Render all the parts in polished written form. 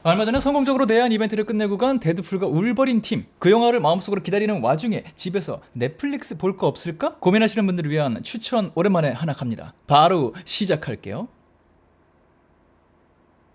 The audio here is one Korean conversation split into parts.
얼마 전에 성공적으로 내한 이벤트를 끝내고 간 데드풀과 울버린 팀. 그 영화를 마음속으로 기다리는 와중에 집에서 넷플릭스 볼 거 없을까? 고민하시는 분들을 위한 추천 오랜만에 하나 갑니다. 바로 시작할게요.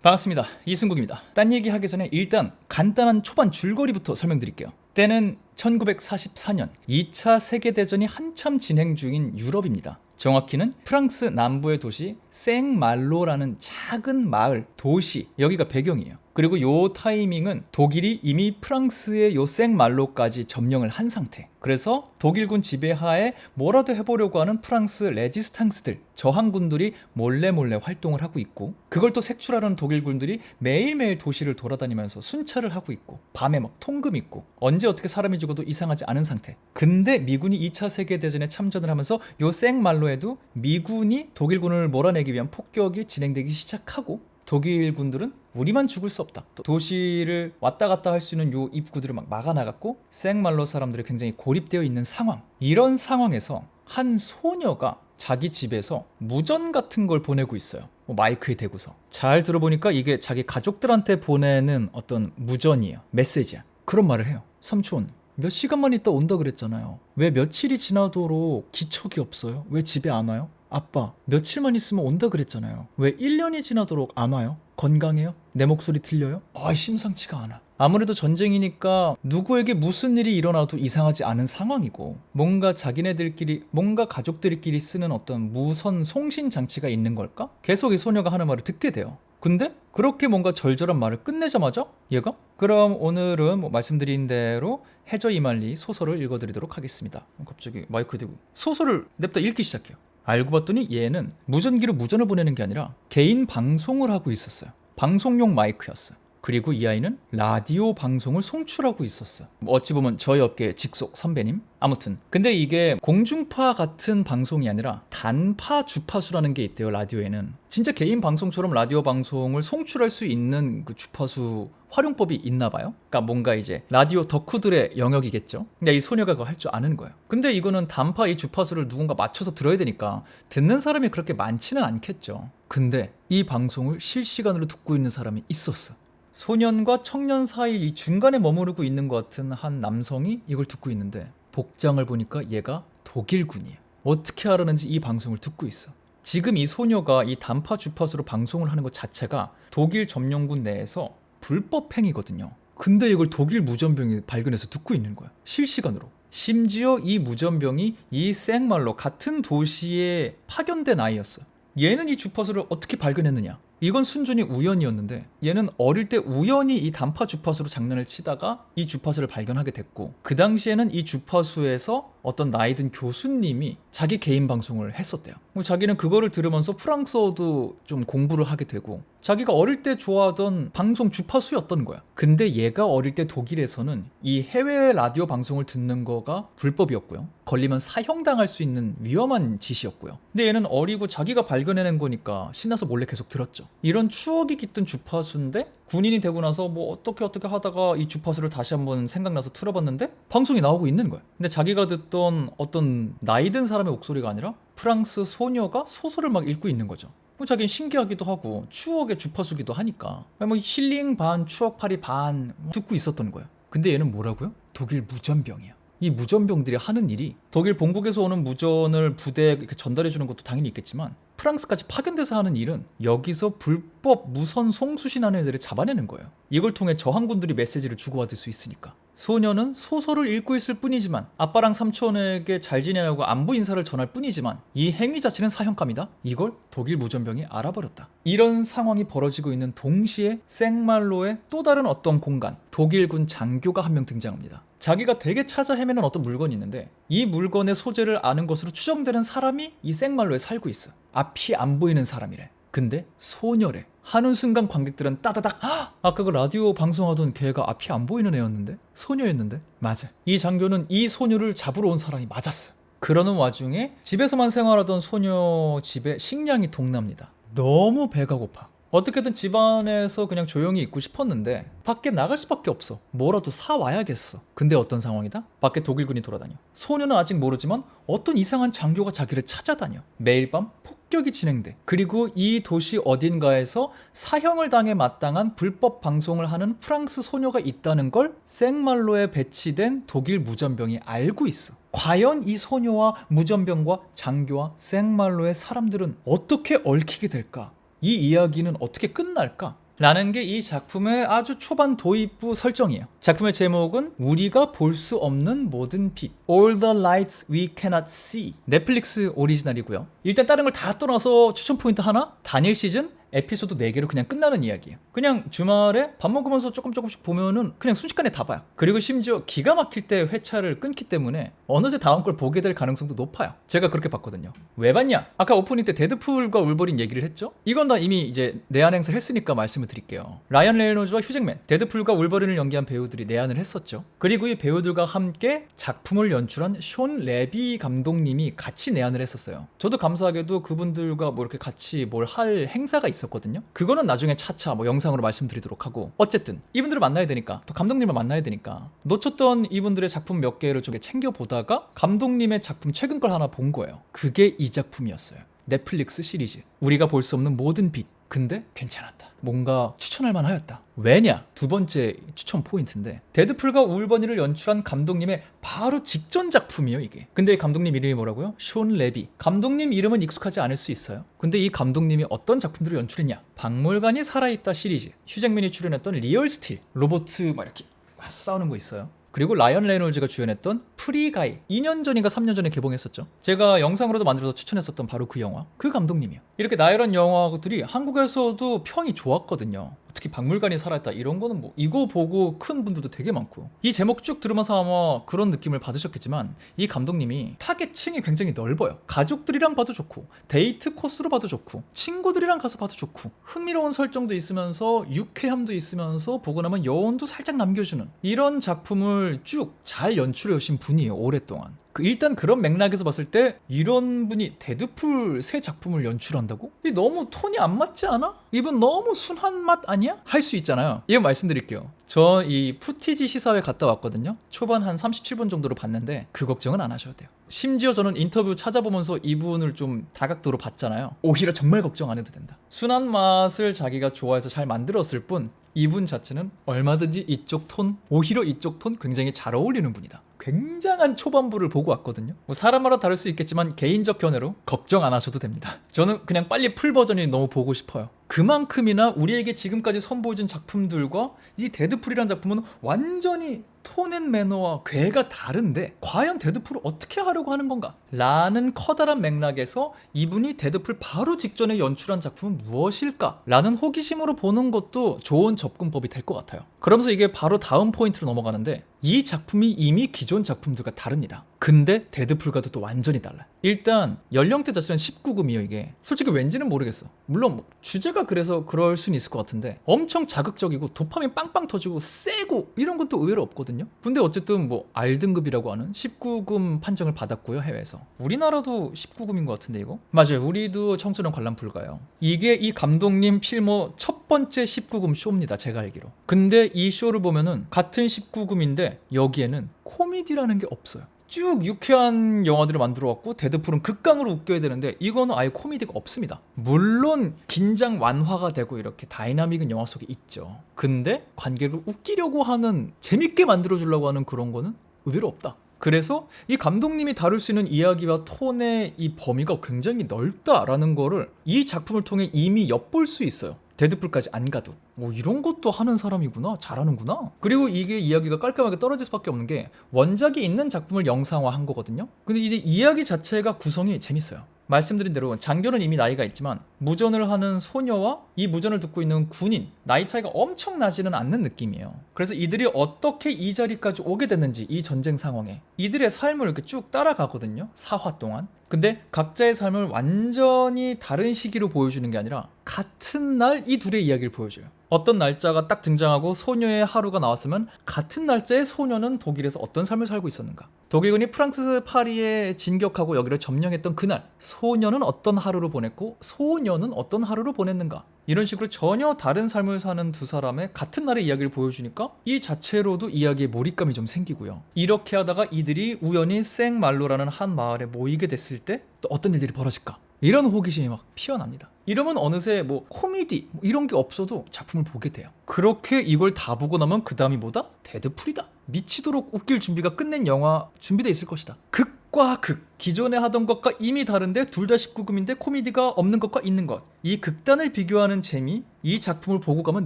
반갑습니다. 이승국입니다. 딴 얘기하기 전에 일단 간단한 초반 줄거리부터 설명드릴게요. 때는 1944년 2차 세계대전이 한참 진행 중인 유럽입니다. 정확히는 프랑스 남부의 도시 생말로라는 작은 마을, 도시, 여기가 배경이에요. 그리고 요 타이밍은 독일이 이미 프랑스의 요 생말로까지 점령을 한 상태. 그래서 독일군 지배하에 뭐라도 해보려고 하는 프랑스 레지스탕스들, 저항군들이 몰래 활동을 하고 있고, 그걸 또 색출하는 독일군들이 매일매일 도시를 돌아다니면서 순찰을 하고 있고, 밤에 막 통금 있고, 언제 어떻게 사람이 죽어도 이상하지 않은 상태. 근데 미군이 2차 세계대전에 참전을 하면서 요 생말로에도 미군이 독일군을 몰아내기 위한 폭격이 진행되기 시작하고, 독일군들은 우리만 죽을 수 없다. 도시를 왔다 갔다 할 수 있는 요 입구들을 막 막아나갔고, 생말로 사람들이 굉장히 고립되어 있는 상황. 이런 상황에서 한 소녀가 자기 집에서 무전 같은 걸 보내고 있어요. 마이크에 대고서. 잘 들어보니까 이게 자기 가족들한테 보내는 어떤 무전이에요. 메시지야. 그런 말을 해요. 삼촌, 몇 시간만 있다 온다 그랬잖아요. 왜 며칠이 지나도록 기척이 없어요? 왜 집에 안 와요? 아빠, 며칠만 있으면 온다 그랬잖아요. 왜 1년이 지나도록 안 와요? 건강해요? 내 목소리 들려요? 심상치가 않아. 아무래도 전쟁이니까 누구에게 무슨 일이 일어나도 이상하지 않은 상황이고, 뭔가 자기네들끼리, 뭔가 가족들끼리 쓰는 어떤 무선 송신 장치가 있는 걸까? 계속 이 소녀가 하는 말을 듣게 돼요. 근데 그렇게 뭔가 절절한 말을 끝내자마자 얘가? 그럼 오늘은 말씀드린 대로 해저 이말리 소설을 읽어드리도록 하겠습니다. 갑자기 마이크 대고 소설을 냅다 읽기 시작해요. 알고 봤더니 얘는 무전기로 무전을 보내는 게 아니라 개인 방송을 하고 있었어요. 방송용 마이크였어요. 그리고 이 아이는 라디오 방송을 송출하고 있었어. 어찌 보면 저희 업계 직속 선배님? 아무튼 근데 이게 공중파 같은 방송이 아니라 단파 주파수라는 게 있대요. 라디오에는 진짜 개인 방송처럼 라디오 방송을 송출할 수 있는 그 주파수 활용법이 있나 봐요. 그러니까 뭔가 이제 라디오 덕후들의 영역이겠죠. 근데 이 소녀가 그거 할 줄 아는 거예요. 근데 이거는 단파 이 주파수를 누군가 맞춰서 들어야 되니까 듣는 사람이 그렇게 많지는 않겠죠. 근데 이 방송을 실시간으로 듣고 있는 사람이 있었어. 소년과 청년 사이 이 중간에 머무르고 있는 것 같은 한 남성이 이걸 듣고 있는데, 복장을 보니까 얘가 독일군이에요. 어떻게 알았는지 이 방송을 듣고 있어. 지금 이 소녀가 이 단파 주파수로 방송을 하는 것 자체가 독일 점령군 내에서 불법 행위거든요. 근데 이걸 독일 무전병이 발견해서 듣고 있는 거야. 실시간으로. 심지어 이 무전병이 이 생말로 같은 도시에 파견된 아이였어. 얘는 이 주파수를 어떻게 발견했느냐? 이건 순전히 우연이었는데, 얘는 어릴 때 우연히 이 단파 주파수로 장난을 치다가 이 주파수를 발견하게 됐고, 그 당시에는 이 주파수에서 어떤 나이든 교수님이 자기 개인 방송을 했었대요. 자기는 그거를 들으면서 프랑스어도 좀 공부를 하게 되고, 자기가 어릴 때 좋아하던 방송 주파수였던 거야. 근데 얘가 어릴 때 독일에서는 이 해외 라디오 방송을 듣는 거가 불법이었고요. 걸리면 사형당할 수 있는 위험한 짓이었고요. 근데 얘는 어리고 자기가 발견해낸 거니까 신나서 몰래 계속 들었죠. 이런 추억이 깃든 주파수인데, 군인이 되고 나서 어떻게 하다가 이 주파수를 다시 한번 생각나서 틀어봤는데 방송이 나오고 있는 거야. 근데 자기가 듣던 어떤 나이든 사람의 목소리가 아니라 프랑스 소녀가 소설을 막 읽고 있는 거죠. 자기는 신기하기도 하고 추억의 주파수기도 하니까 힐링 반 추억팔이 반 듣고 있었던 거야. 근데 얘는 뭐라고요? 독일 무전병이야. 이 무전병들이 하는 일이, 독일 본국에서 오는 무전을 부대에 이렇게 전달해 주는 것도 당연히 있겠지만, 프랑스까지 파견돼서 하는 일은 여기서 불법 무선 송수신하는 애들을 잡아내는 거예요. 이걸 통해 저항군들이 메시지를 주고받을 수 있으니까. 소녀는 소설을 읽고 있을 뿐이지만, 아빠랑 삼촌에게 잘 지내냐고 안부 인사를 전할 뿐이지만, 이 행위 자체는 사형감이다. 이걸 독일 무전병이 알아버렸다. 이런 상황이 벌어지고 있는 동시에 생말로의 또 다른 어떤 공간, 독일군 장교가 한 명 등장합니다. 자기가 되게 찾아 헤매는 어떤 물건이 있는데, 이 물건의 소재를 아는 것으로 추정되는 사람이 이 생말로에 살고 있어. 앞이 안 보이는 사람이래. 근데 소녀래. 하는 순간 관객들은 따다닥, 아까 그 라디오 방송하던 걔가 앞이 안 보이는 애였는데? 소녀였는데? 맞아. 이 장교는 이 소녀를 잡으러 온 사람이 맞았어. 그러는 와중에 집에서만 생활하던 소녀 집에 식량이 동납니다. 너무 배가 고파. 어떻게든 집안에서 그냥 조용히 있고 싶었는데 밖에 나갈 수밖에 없어. 뭐라도 사와야겠어. 근데 어떤 상황이다? 밖에 독일군이 돌아다녀. 소녀는 아직 모르지만 어떤 이상한 장교가 자기를 찾아다녀. 매일 밤 습격이 진행돼. 그리고 이 도시 어딘가에서 사형을 당해 마땅한 불법 방송을 하는 프랑스 소녀가 있다는 걸 생말로에 배치된 독일 무전병이 알고 있어. 과연 이 소녀와 무전병과 장교와 생말로의 사람들은 어떻게 얽히게 될까? 이 이야기는 어떻게 끝날까? 라는 게 이 작품의 아주 초반 도입부 설정이에요. 작품의 제목은 우리가 볼 수 없는 모든 빛, All the lights we cannot see. 넷플릭스 오리지널이고요. 일단 다른 걸 다 떠나서 추천 포인트 하나, 단일 시즌 에피소드 4개로 그냥 끝나는 이야기예요. 그냥 주말에 밥 먹으면서 조금씩 보면은 그냥 순식간에 다 봐요. 그리고 심지어 기가 막힐 때 회차를 끊기 때문에 어느새 다음 걸 보게 될 가능성도 높아요. 제가 그렇게 봤거든요. 왜 봤냐? 아까 오프닝 때 데드풀과 울버린 얘기를 했죠? 이건 다 이미 이제 내한 행사를 했으니까 말씀을 드릴게요. 라이언 레이놀즈와 휴잭맨, 데드풀과 울버린을 연기한 배우들이 내한을 했었죠. 그리고 이 배우들과 함께 작품을 연출한 숀 레비 감독님이 같이 내한을 했었어요. 저도 감사하게도 그분들과 뭐 이렇게 같이 뭘 할 행사가 있었거든요. 그거는 나중에 차차 뭐 영상으로 말씀드리도록 하고, 어쨌든 이분들을 만나야 되니까, 또 감독님을 만나야 되니까 놓쳤던 이분들의 작품 몇 개를 좀 챙겨보다가 감독님의 작품 최근 걸 하나 본 거예요. 그게 이 작품이었어요. 넷플릭스 시리즈 우리가 볼 수 없는 모든 빛. 근데 괜찮았다. 뭔가 추천할 만하였다. 왜냐? 두 번째 추천 포인트인데, 데드풀과 울버니를 연출한 감독님의 바로 직전 작품이에요, 이게. 근데 이 감독님 이름이 뭐라고요? 숀 레비. 감독님 이름은 익숙하지 않을 수 있어요. 근데 이 감독님이 어떤 작품들을 연출했냐? 박물관이 살아있다 시리즈, 휴잭맨이 출연했던 리얼 스틸, 로보트 막 이렇게 싸우는 거 있어요. 그리고 라이언 레이놀즈가 주연했던 프리가이, 2년 전인가 3년 전에 개봉했었죠. 제가 영상으로도 만들어서 추천했었던 바로 그 영화, 그 감독님이에요. 이렇게 나열한 영화들이 한국에서도 평이 좋았거든요. 특히 박물관이 살아있다 이런 거는 뭐 이거 보고 큰 분들도 되게 많고, 이 제목 쭉 들으면서 아마 그런 느낌을 받으셨겠지만 이 감독님이 타겟층이 굉장히 넓어요. 가족들이랑 봐도 좋고, 데이트 코스로 봐도 좋고, 친구들이랑 가서 봐도 좋고, 흥미로운 설정도 있으면서 유쾌함도 있으면서 보고 나면 여운도 살짝 남겨주는 이런 작품을 쭉 잘 연출해 오신 분이에요, 오랫동안. 일단 그런 맥락에서 봤을 때 이런 분이 데드풀 새 작품을 연출한다고? 이 너무 톤이 안 맞지 않아? 이분 너무 순한 맛 아니야? 할 수 있잖아요. 이거 말씀드릴게요. 저 이 푸티지 시사회 갔다 왔거든요. 초반 한 37분 정도로 봤는데 그 걱정은 안 하셔도 돼요. 심지어 저는 인터뷰 찾아보면서 이분을 좀 다각도로 봤잖아요. 오히려 정말 걱정 안 해도 된다. 순한 맛을 자기가 좋아해서 잘 만들었을 뿐, 이분 자체는 얼마든지 이쪽 톤, 오히려 이쪽 톤 굉장히 잘 어울리는 분이다. 굉장한 초반부를 보고 왔거든요. 뭐 사람마다 다를 수 있겠지만 개인적 견해로 걱정 안 하셔도 됩니다. 저는 그냥 빨리 풀 버전이 너무 보고 싶어요. 그만큼이나 우리에게 지금까지 선보여준 작품들과 이 데드풀이라는 작품은 완전히 톤앤 매너와 궤가 다른데 과연 데드풀을 어떻게 하려고 하는 건가? 라는 커다란 맥락에서 이분이 데드풀 바로 직전에 연출한 작품은 무엇일까? 라는 호기심으로 보는 것도 좋은 접근법이 될 것 같아요. 그러면서 이게 바로 다음 포인트로 넘어가는데, 이 작품이 이미 기존 작품들과 다릅니다. 근데 데드풀과도 또 완전히 달라요. 일단 연령대 자체는 19금이에요. 이게 솔직히 왠지는 모르겠어. 물론 주제가 그래서 그럴 수는 있을 것 같은데 엄청 자극적이고 도파민 빵빵 터지고 세고 이런 것도 의외로 없거든요. 근데 어쨌든 뭐 R등급이라고 하는 19금 판정을 받았고요, 해외에서. 우리나라도 19금인 것 같은데 이거? 맞아요. 우리도 청소년 관람 불가예요. 이게 이 감독님 필모 첫 번째 19금 쇼입니다, 제가 알기로. 근데 이 쇼를 보면은 같은 19금인데 여기에는 코미디라는 게 없어요. 쭉 유쾌한 영화들을 만들어 왔고, 데드풀은 극강으로 웃겨야 되는데 이거는 아예 코미디가 없습니다. 물론 긴장 완화가 되고 이렇게 다이나믹은 영화 속에 있죠. 근데 관객을 웃기려고 하는, 재밌게 만들어 주려고 하는 그런 거는 의외로 없다. 그래서 이 감독님이 다룰 수 있는 이야기와 톤의 이 범위가 굉장히 넓다라는 거를 이 작품을 통해 이미 엿볼 수 있어요. 데드풀까지 안 가도 뭐 이런 것도 하는 사람이구나, 잘하는구나. 그리고 이게 이야기가 깔끔하게 떨어질 수밖에 없는 게 원작이 있는 작품을 영상화한 거거든요. 근데 이 이야기 자체가 구성이 재밌어요. 말씀드린 대로 장교는 이미 나이가 있지만 무전을 하는 소녀와 이 무전을 듣고 있는 군인, 나이 차이가 엄청 나지는 않는 느낌이에요. 그래서 이들이 어떻게 이 자리까지 오게 됐는지, 이 전쟁 상황에 이들의 삶을 이렇게 쭉 따라가거든요, 4화 동안. 근데 각자의 삶을 완전히 다른 시기로 보여주는 게 아니라 같은 날 이 둘의 이야기를 보여줘요. 어떤 날짜가 딱 등장하고 소녀의 하루가 나왔으면 같은 날짜에 소녀는 독일에서 어떤 삶을 살고 있었는가, 독일군이 프랑스 파리에 진격하고 여기를 점령했던 그날 소녀는 어떤 하루를 보냈고 소녀는 어떤 하루를 보냈는가, 이런 식으로 전혀 다른 삶을 사는 두 사람의 같은 날의 이야기를 보여주니까 이 자체로도 이야기에 몰입감이 좀 생기고요. 이렇게 하다가 이들이 우연히 생말로라는 한 마을에 모이게 됐을 때 또 어떤 일들이 벌어질까, 이런 호기심이 막 피어납니다. 이러면 어느새 뭐 코미디 뭐 이런 게 없어도 작품을 보게 돼요. 그렇게 이걸 다 보고 나면 그 다음이 뭐다? 데드풀이다. 미치도록 웃길 준비가 끝낸 영화 준비돼 있을 것이다. 극과 극. 기존에 하던 것과 이미 다른데 둘 다 19금인데 코미디가 없는 것과 있는 것. 이 극단을 비교하는 재미, 이 작품을 보고 가면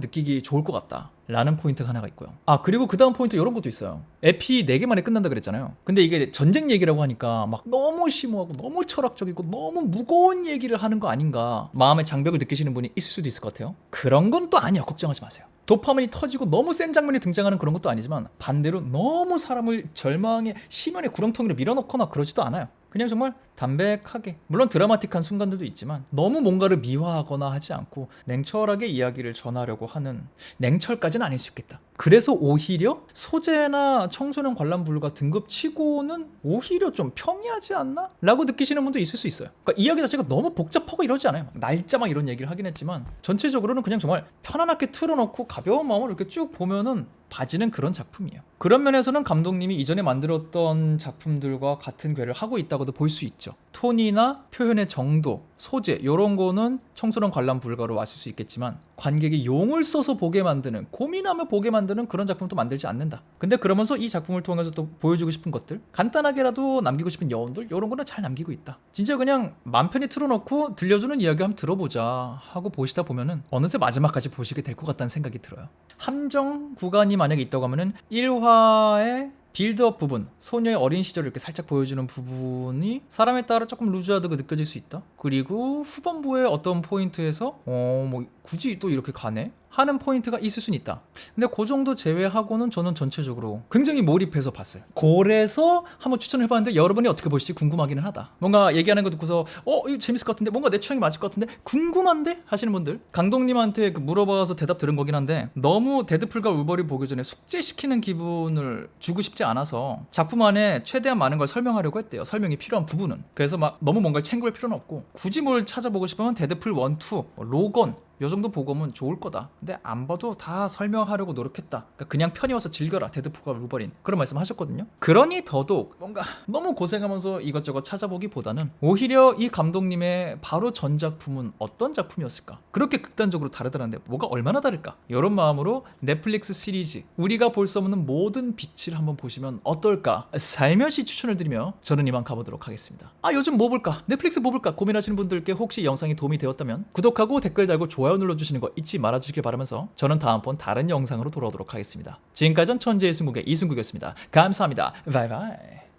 느끼기 좋을 것 같다 라는 포인트가 하나가 있고요. 아, 그리고 그 다음 포인트 이런 것도 있어요. 에피 4개 만에 끝난다 그랬잖아요. 근데 이게 전쟁 얘기라고 하니까 막 너무 심오하고 너무 철학적이고 너무 무거운 얘기를 하는 거 아닌가 마음의 장벽을 느끼시는 분이 있을 수도 있을 것 같아요. 그런 건 또 아니야. 걱정하지 마세요. 도파민이 터지고 너무 센 장면이 등장하는 그런 것도 아니지만 반대로 너무 사람을 절망의 심연의 구렁텅이로 밀어넣거나 그러지도 않아요. 그냥 정말 담백하게, 물론 드라마틱한 순간들도 있지만 너무 뭔가를 미화하거나 하지 않고 냉철하게 이야기를 전하려고 하는, 냉철까지는 아닐 수 있겠다. 그래서 오히려 소재나 청소년 관람 불가 등급치고는 오히려 좀 평이하지 않나? 라고 느끼시는 분도 있을 수 있어요. 그러니까 이야기 자체가 너무 복잡하고 이러지 않아요. 날짜 막 이런 얘기를 하긴 했지만 전체적으로는 그냥 정말 편안하게 틀어놓고 가벼운 마음으로 이렇게 쭉 보면은 봐지는 그런 작품이에요. 그런 면에서는 감독님이 이전에 만들었던 작품들과 같은 궤를 하고 있다고도 볼 수 있죠. 톤이나 표현의 정도, 소재 이런 거는 청소년 관람 불가로 왔을 수 있겠지만 관객이 용을 써서 보게 만드는, 고민하며 보게 만드는 그런 작품도 만들지 않는다. 근데 그러면서 이 작품을 통해서 또 보여주고 싶은 것들, 간단하게라도 남기고 싶은 여운들 이런 거는 잘 남기고 있다. 진짜 그냥 맘 편히 틀어놓고 들려주는 이야기 한번 들어보자 하고 보시다 보면은 어느새 마지막까지 보시게 될 것 같다는 생각이 들어요. 함정 구간이 만약에 있다고 하면은 1화의 빌드업 부분, 소녀의 어린 시절을 이렇게 살짝 보여주는 부분이 사람에 따라 조금 루즈하다고 느껴질 수 있다. 그리고 후반부의 어떤 포인트에서 뭐 굳이 또 이렇게 가네? 하는 포인트가 있을 수는 있다. 근데 그 정도 제외하고는 저는 전체적으로 굉장히 몰입해서 봤어요. 그래서 한번 추천을 해봤는데 여러분이 어떻게 보실지 궁금하기는 하다. 뭔가 얘기하는 거 듣고서 이거 재밌을 것 같은데, 뭔가 내 취향이 맞을 것 같은데 궁금한데? 하시는 분들, 감독님한테 물어봐서 대답 들은 거긴 한데 너무 데드풀과 울버린 보기 전에 숙제시키는 기분을 주고 싶지 않아서 작품 안에 최대한 많은 걸 설명하려고 했대요. 설명이 필요한 부분은. 그래서 막 너무 뭔가를 챙길 필요는 없고 굳이 뭘 찾아보고 싶으면 데드풀 1, 2, 로건 요 정도 보고 오면 좋을 거다. 근데 안 봐도 다 설명하려고 노력했다. 그러니까 그냥 편히 와서 즐겨라. 데드풀과 울버린. 그런 말씀 하셨거든요. 그러니 더더욱 뭔가 너무 고생하면서 이것저것 찾아보기보다는 오히려 이 감독님의 바로 전 작품은 어떤 작품이었을까? 그렇게 극단적으로 다르다는데 뭐가 얼마나 다를까? 이런 마음으로 넷플릭스 시리즈 우리가 볼 수 없는 모든 빛을 한번 보시면 어떨까? 살며시 추천을 드리며 저는 이만 가보도록 하겠습니다. 요즘 뭐 볼까? 넷플릭스 뭐 볼까? 고민하시는 분들께 혹시 영상이 도움이 되었다면 구독하고 댓글 달고 좋아요 눌러주시는 거 잊지 말아주시길 바라면서 저는 다음번 다른 영상으로 돌아오도록 하겠습니다. 지금까지는 천재의 승국의 이승국이었습니다. 감사합니다. 바이바이.